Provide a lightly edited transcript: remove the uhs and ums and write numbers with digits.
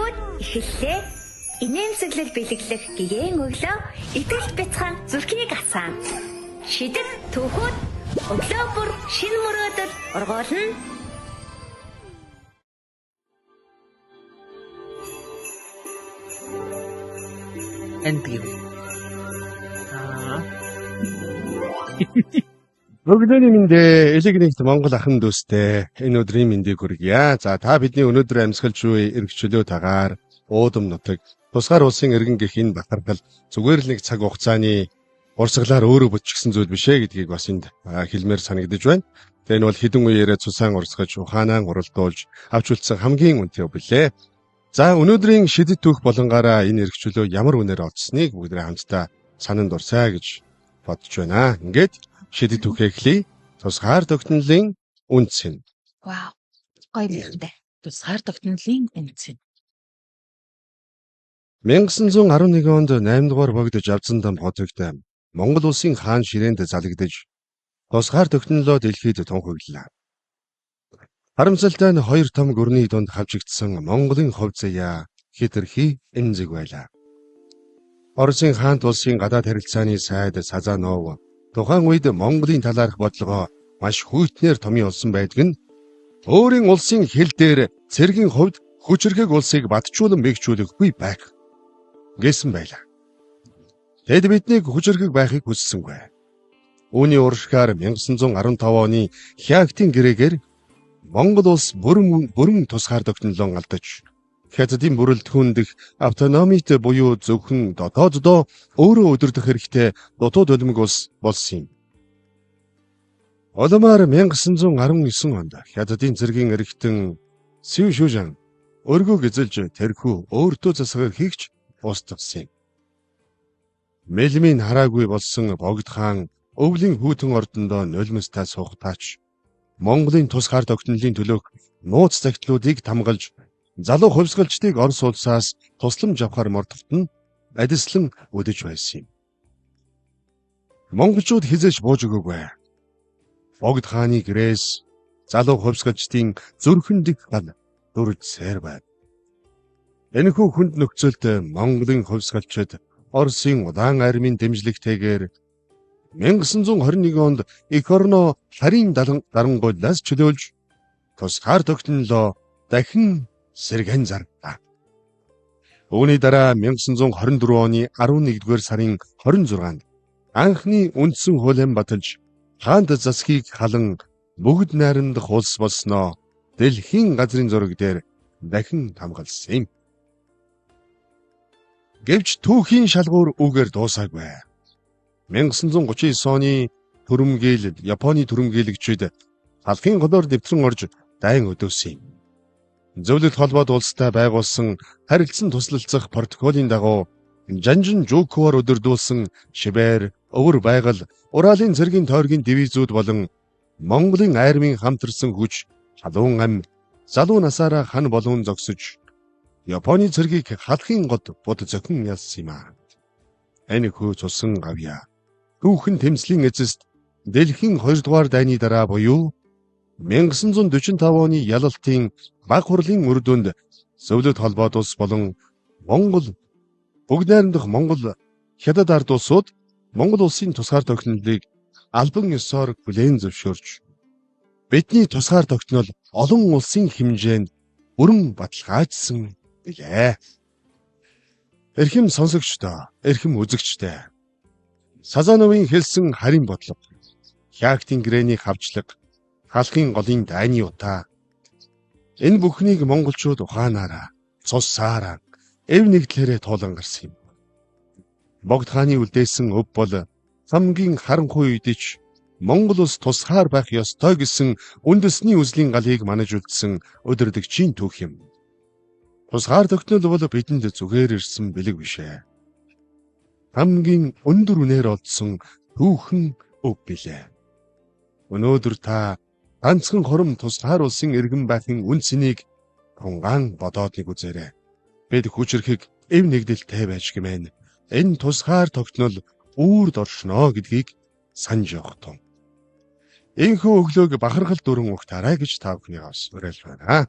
түүхүүд эхэллээ. Инээмсэглэл бэлэглэх гэгээн өглөө итгэл бяцхан зүрхийг асаан. Шидэх түүхүүд өглөө бүр шинэ мөрөөдөл ургуулна. NPO. Өглөөний мэндэ элегнэгт Монгол ахын дүүстэй энэ өдрийн мэндийг хүргье. За та бидний өнөөдөр амьсгалж буй эргчлөө тагаар уудам нутаг тусгаар улсын иргэн гэх энэ бахархал зүгээр л нэг цаг хугацааны урсгалаар өөрөө бүтчихсэн зүйл биш ээ гэдгийг бас энд хэлмээр санагдаж байна. Тэгээ энэ бол хэдэн үеэрээ цусаан урсгаж ухаанаа уралдуулж авч үлдсэн хамгийн үнэтэй билээ. За өнөөдрийн шидэт түүх болонгаараа энэ эргчлөө ямар үнээр олдсныг бүгдээ хамтдаа сананд дурсаа гэж бодож байна. Ингээд шидэт түүхээ эхлэе. Тусгаар тогтнолын үндэс. Вау. Гоё нэртэй. Тусгаар тогтнолын үндэс. 1911 онд 8 дугаар богдож авсан дам хотогт Монгол улсын хаан ширээнд залгидж тусгаар тогтнолоо дэлхийд тунхаглалаа. Харамсалтай нь хоёр том гүрний дунд хавчигдсан Монголын хувь заяа хэтэрхий эмзэг байлаа. Оросын хаант улсын гадаад харилцааны сайд Сазанов тухайн үед Монголын талаарх бодлогоо маш хүйтнээр томьёолсон байдаг нь өөрийн улсын хил дээр цэргийн хувьд хүчрхэг улсыг батжуулан бэгжүүлэхгүй байх гэсэн байлаа. Тэд биднийг хүчрхэг байхыг хүссэнгүй. Үүний уршгаар 1915 оны Хягтын гэрээгээр Монгол улс бүрэн тусгаар тогтнолоо алдаж Хятадын бүрэлдэхүүндх автономит буюу зөвхөн дотооддоо өөрөө удирдах хэрэгтэй дотоод улмаг улс болсон юм. Улмаар 1919 онд Хятадын цэргийн эрхтэн Сүү Шүжан өргөг эзэлж тэрхүү өөртөө засгаар хийгч устгасан юм. Мэлмийн хараагүй болсон Богд хаан өвлийн хүйтэн ордондоо нулимстай суугатаач Монголын тусгаар тогтнолын төлөөх нууц загтлуудыг тамгалж залуу хувьсгалчдыг Орос улсаас тусламж авахар мордоход нь адислан өдөж байсан юм. Монголчууд хизээж бууж өгөөгүй. Богд хааны гэрээс залуу хувьсгалчдын зүрхэн дэх гал дүрж сэр байв. Энэхүү хүнд нөхцөлд Монголын хувьсгалчид Оросын удаан армийн дэмжлэгтэйгээр 1921 онд эх орноо харийн дарангуйлаас чөлөөлж тусгаар тогтнолоо дахин сэргэн зарлаа. Үүний дараа 1924 оны 11-р сарын 26-нд анхны үндсэн хуулиан баталж хаанд засгийг халан бүгд найрамдах улс болсноо дэлхийн газрын зураг дээр дахин хамгаалсан юм. Гэвч түүхийн шалгуур үгээр дуусаагүй. 1939 оны түрэмгийлэл Японы түрэмгийлэгчид алхын голоор дэвтрэн орж дайн өдөөсөн юм. Зөвлөлт холбоод улстай байгуулсан харилцан туслалцах протоколын дагуу Жанжин Жукуар өдөрдүүлсэн шибээр өвөр байгаль Уралын цэргийн тойргийн дивизүүд болон Монголын армийн хамтарсан хүч халуун ам залуу насаараа хан болон зогсож Японы цэргийг халахын гол бод зохин ялсан юм аа. Энэхүү цусан гавья түүхэн тэмцлийн эцэст дэлхийн 2 дугаар дайны дараа буюу 1945 оны ялалтын баг хурлын үр дүнд зөвлөлт холбоод улс болон Монгол бүгд найрамдах Монгол Хятад ард улсууд Монгол улсын тусгаар тогтнолыг албан ёсоор хүлээн зөвшөөрч бидний тусгаар тогтнол олон улсын хэмжээнд бүрэн баталгаажсан билээ. Эрхэм сонсогчдоо, эрхэм үзэгчдээ. Сазановын хэлсэн харин бодлого, Хягтын гэрээний хавчлаг, халахын голын дайны утаа. Энэ бүхнийг монголчууд ухаанаараа, цусаараа, эв нэгдлэрээ туулан гарсан юм. Богд хааны үлдээсэн өв бол хамгийн харанхуй үдич Монгол улс тусгаар байх ёстой гэсэн үндэсний үзлийн галыг манаж үлдсэн өдөрдөгчийн түүх юм. Тусгаар тогтнол бол бидэнд зүгээр ирсэн бэлэг бишээ. Хамгийн өндөр үнээр олдсон түүхэн өв билээ. Өнөөдөр та ганцхан хором тусгаар улсын иргэн байхын үнцнийг тунгаан бодоод нэг үзээрэй. Бид хүчрхэг эв нэгдэлтэй байж гэмээн энэ тусгаар тогтнол үүрд оршноо гэдгийг санаж явах тун. Энэхүү өглөөг бахархал дүрэн угтаарай гэж та бүхнийгээс уриалж байна.